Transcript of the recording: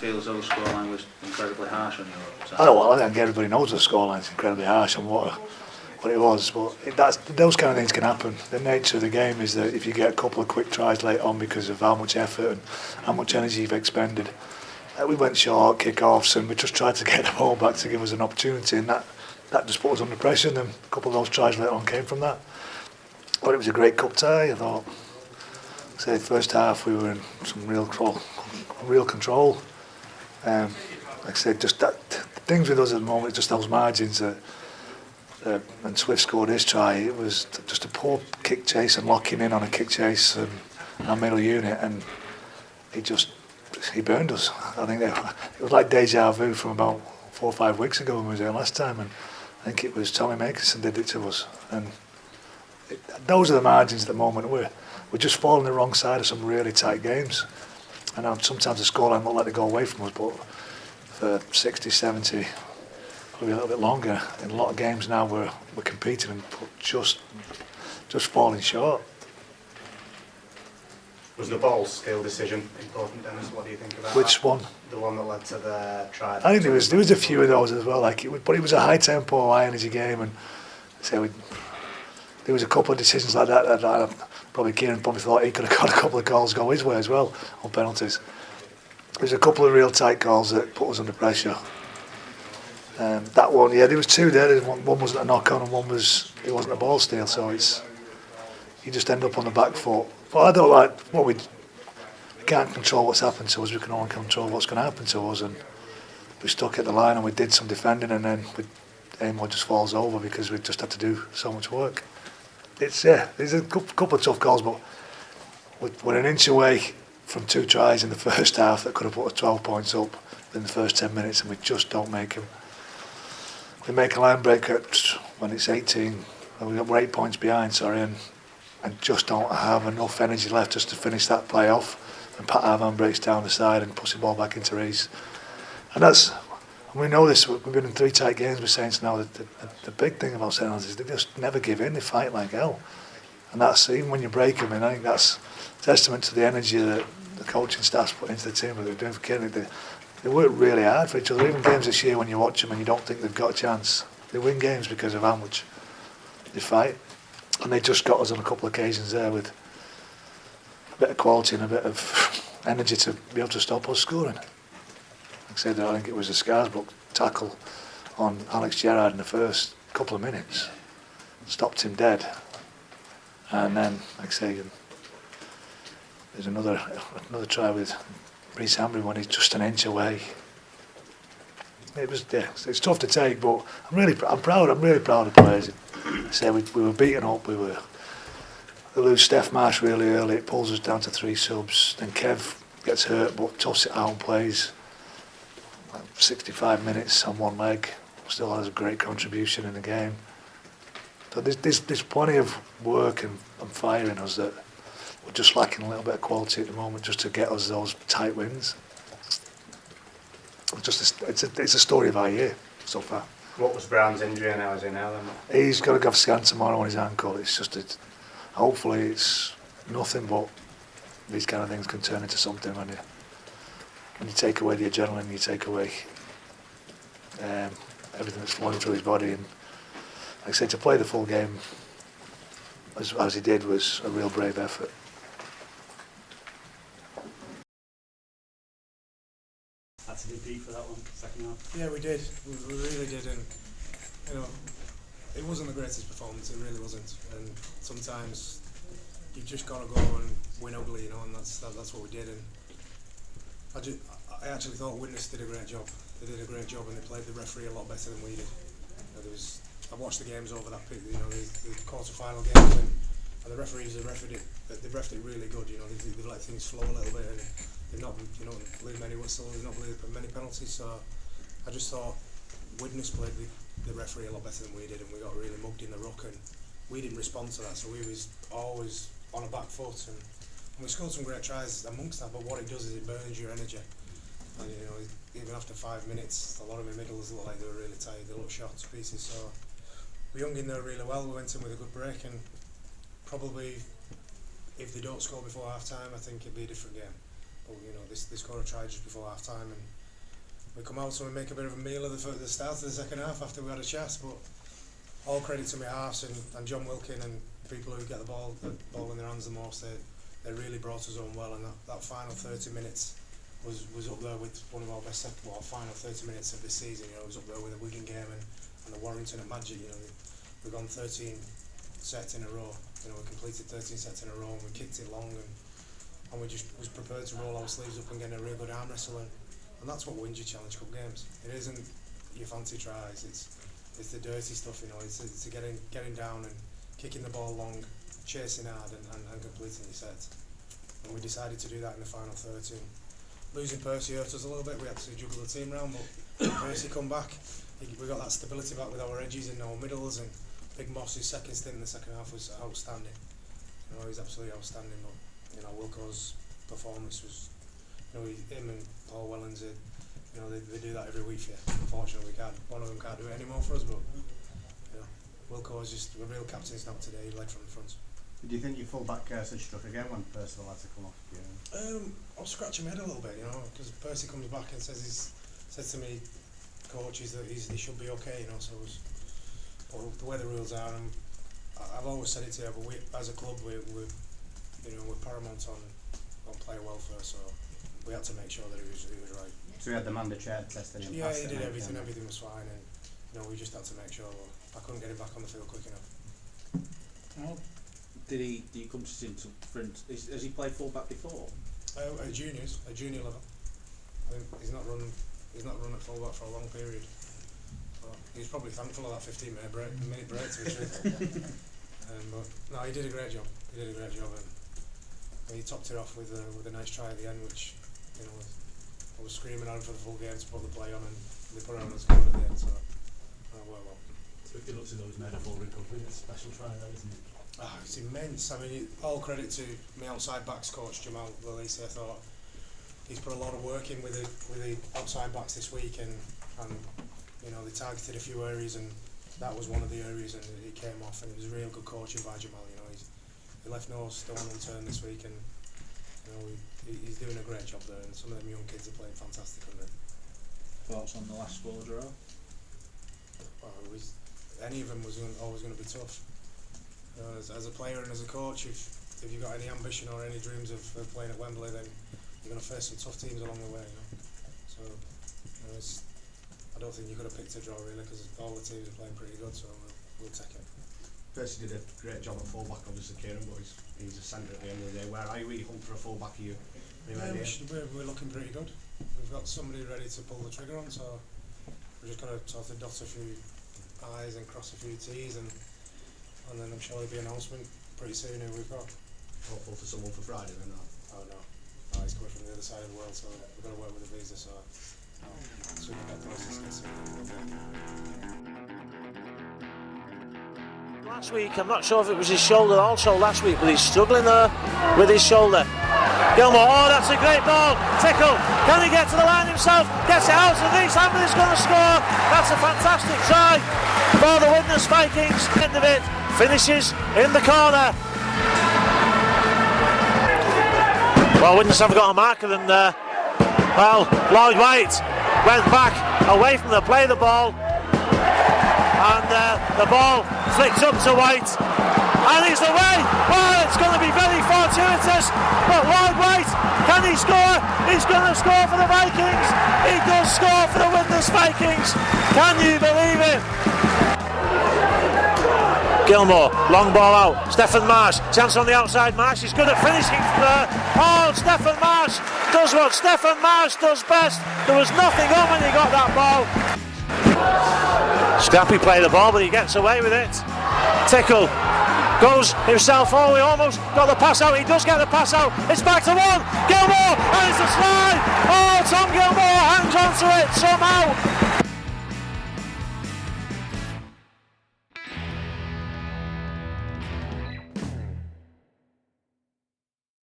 feel as though the scoreline was incredibly harsh on you? I think everybody knows the scoreline's incredibly harsh and what it was, but those kind of things can happen. The nature of the game is that if you get a couple of quick tries late on because of how much effort and how much energy you've expended, we went short, kick-offs, and we just tried to get the ball back to give us an opportunity, and that just put us under pressure, and then a couple of those tries later on came from that. But it was a great cup tie, I thought. Say first half we were in some real control. Like I said, just that things with us at the moment, just those margins that. When Swift scored his try, it was just a poor kick chase and locking in on a kick chase and our middle unit, and he burned us. I think it was like deja vu from about 4 or 5 weeks ago when we was there last time, and I think it was Tommy Makerson did it to us. And those are the margins at the moment. We're just falling the wrong side of some really tight games, and sometimes the scoreline won't let it go away from us, but for 60, 70. Probably a little bit longer. In a lot of games now we're competing and just falling short. Was the ball skill decision important, Denis? What do you think about that? Which one? The one that led to the try. I think there was a few of those as well. But it was a high tempo, high energy game, and so there was a couple of decisions like that probably Keiron thought he could have got a couple of goals go his way as well on penalties. There's a couple of real tight goals that put us under pressure. That one, yeah, there was two there. One wasn't a knock on, and it wasn't a ball steal. So you just end up on the back foot. But I don't like we can't control what's happened to us. We can only control what's going to happen to us. And we stuck at the line and we did some defending, and then aim just falls over because we just had to do so much work. There's a couple of tough goals, but we're an inch away from 2 tries in the first half that could have put us 12 points up in the first 10 minutes, and we just don't make them. We make a line break when it's 18, and we're 8 points behind, and just don't have enough energy left just to finish that play off and pat our man breaks down the side and push the ball back into Reece. And we know this, we've been in 3 tight games with Saints now. The big thing about Saints is they just never give in, they fight like hell. And that's, even when you break them, and I think that's a testament to the energy that the coaching staff's put into the team, that they're doing for Keiron. They work really hard for each other. Even games this year when you watch them and you don't think they've got a chance, they win games because of how much they fight. And they just got us on a couple of occasions there with a bit of quality and a bit of energy to be able to stop us scoring. Like I said, I think it was a Scarsbrook tackle on Alex Gerrard in the first couple of minutes. Stopped him dead. And then, like I say, there's another try with Reece Ambry when he's just an inch away. It's tough to take, but I'm really proud of the players. I say we were beaten up. We lose Steph Marsh really early. It pulls us down to 3 subs. Then Kev gets hurt, but toughs it out and plays 65 minutes on one leg. Still has a great contribution in the game. So there's plenty of work and fire in us that we're just lacking a little bit of quality at the moment, just to get us those tight wins. It's a story of our year so far. What was Brown's injury and how is he now then? He's got to go for a scan tomorrow on his ankle. Hopefully it's nothing, but these kind of things can turn into something when you take away the adrenaline, you take away everything that's flowing through his body. And like I said, to play the full game as he did was a real brave effort. Had to dig deep for that one, second half. Yeah, we did. We really did, and it wasn't the greatest performance. It really wasn't. And sometimes you've just got to go and win ugly, and that's what we did. And I actually thought Widnes did a great job. They did a great job, and they played the referee a lot better than we did. I watched the games over that the quarter-final games, and the referees have refereed it really good. They've let things flow a little bit, and they've not blew many whistles, they've not blew many penalties. So I just thought Widnes played the referee a lot better than we did, and we got really mugged in the ruck, and we didn't respond to that. So we was always on a back foot, and we scored some great tries amongst that. But what it does is it burns your energy. And even after 5 minutes, a lot of my middles looked like they were really tired. They looked shot to pieces. So we hung in there really well. We went in with a good break, and probably if they don't score before half time, I think it'd be a different game. But they scored a try just before half time, and we come out and we make a bit of a meal of the start of the second half after we had a chat. But all credit to my halves and John Wilkin and people who get the ball in their hands the most. They really brought us home well, and that final 30 minutes was up there with one of our best final 30 minutes of this season. You know, it was up there with the Wigan game and the Warrington at Magic. You know, we've gone 13 sets in a row. You know, we completed 13 sets in a row and we kicked it long, and we just was prepared to roll our sleeves up and get a real good arm wrestle. And that's what wins your Challenge Cup games. It isn't your fancy tries. It's the dirty stuff. You know, it's getting down and kicking the ball long, chasing hard and completing your sets. And we decided to do that in the final 13. Losing Percy hurt us a little bit. We had to juggle the team round, but Percy come back. We got that stability back with our edges and our middles, and Big Moss's second stint in the second half was outstanding. You know, he was absolutely outstanding. But you know, Wilco's performance was, you know, him and Paul Wellens, you know, they do that every week for you. Unfortunately, one of them can't do it anymore for us, but you know, Wilco is just a real captain now today. He led from the front. Do you think your fullback curse had struck again when Percival had to come off? I was scratching my head a little bit, you know, because Percy comes back and says to me, coaches, that he should be okay, you know. So but the way the rules are, and I've always said it to you, but we as a club we're paramount on player welfare, so we had to make sure that he was right. So he had the mandatory chair testing him. Yeah, he did everything. Everything was fine, and you know, we just had to make sure. I couldn't get him back on the field quick enough. Well, did he come to see him has he played fullback before? At juniors, at junior level. I think he's not run at fullback for a long period. So he was probably thankful of that 15-minute break, to be truthful. But no, he did a great job. And he topped it off with a nice try at the end, which, you know, I was screaming at him for the full game to put the play on, and they put it on and scored at the end. So well. So if you look at those metaphor recovery, it's a special try there, isn't it? It's immense. I mean, all credit to my outside backs coach Jamal Lalisi. I thought he's put a lot of work in with the outside backs this week, and you know, they targeted a few areas, and that was one of the areas, and he came off, and it was a real good coaching by Jamal. You know, he left no stone unturned this week, and you know, he's doing a great job there, and some of them young kids are playing fantastic under him. Thoughts on the last 4 draw? Well, any of them was always going to be tough. You know, as a player and as a coach, if you've got any ambition or any dreams of playing at Wembley, then you're going to face some tough teams along the way. You know? So you know, I don't think you could have picked a draw really, because all the teams are playing pretty good. So we'll take it. Percy did a great job at fullback, obviously, Keiron, but he's a centre at the end of the day. Where are you? Are you hoping for a fullback? We're looking pretty good. We've got somebody ready to pull the trigger on, so we're just going to sort of dot a few I's and cross a few T's, and then I'm sure there'll be an announcement pretty soon who we've got. Hopeful for someone for Friday then? Oh no, he's coming from the other side of the world, so we've got to work with the visa, so we can get the process. Last week, I'm not sure if it was his shoulder also last week, but he's struggling there with his shoulder. Gilmore, oh, that's a great ball. Tickle, can he get to the line himself? Gets it out to Reece Hammond, is going to score. That's a fantastic try for the Widnes Vikings. End of it, finishes in the corner. Well, Widnes have got a marker, and well, Lloyd White went back away from the play of the ball, and the ball flicked up to White, and he's away. Well, it's going to be very fortuitous, but Lloyd White, can he score? He's going to score for the Vikings. He does score for the Widnes Vikings. Can you believe it? Gilmore, long ball out. Stephen Marsh, chance on the outside. Marsh is good at finishing from there. Oh, Stephen Marsh does what Stephen Marsh does best. There was nothing on when he got that ball. Scrappy played the ball, but he gets away with it. Tickle goes himself. Oh, he almost got the pass out. He does get the pass out. It's back to one. Gilmore, and it's a slide. Oh, Tom Gilmore hangs on to it somehow.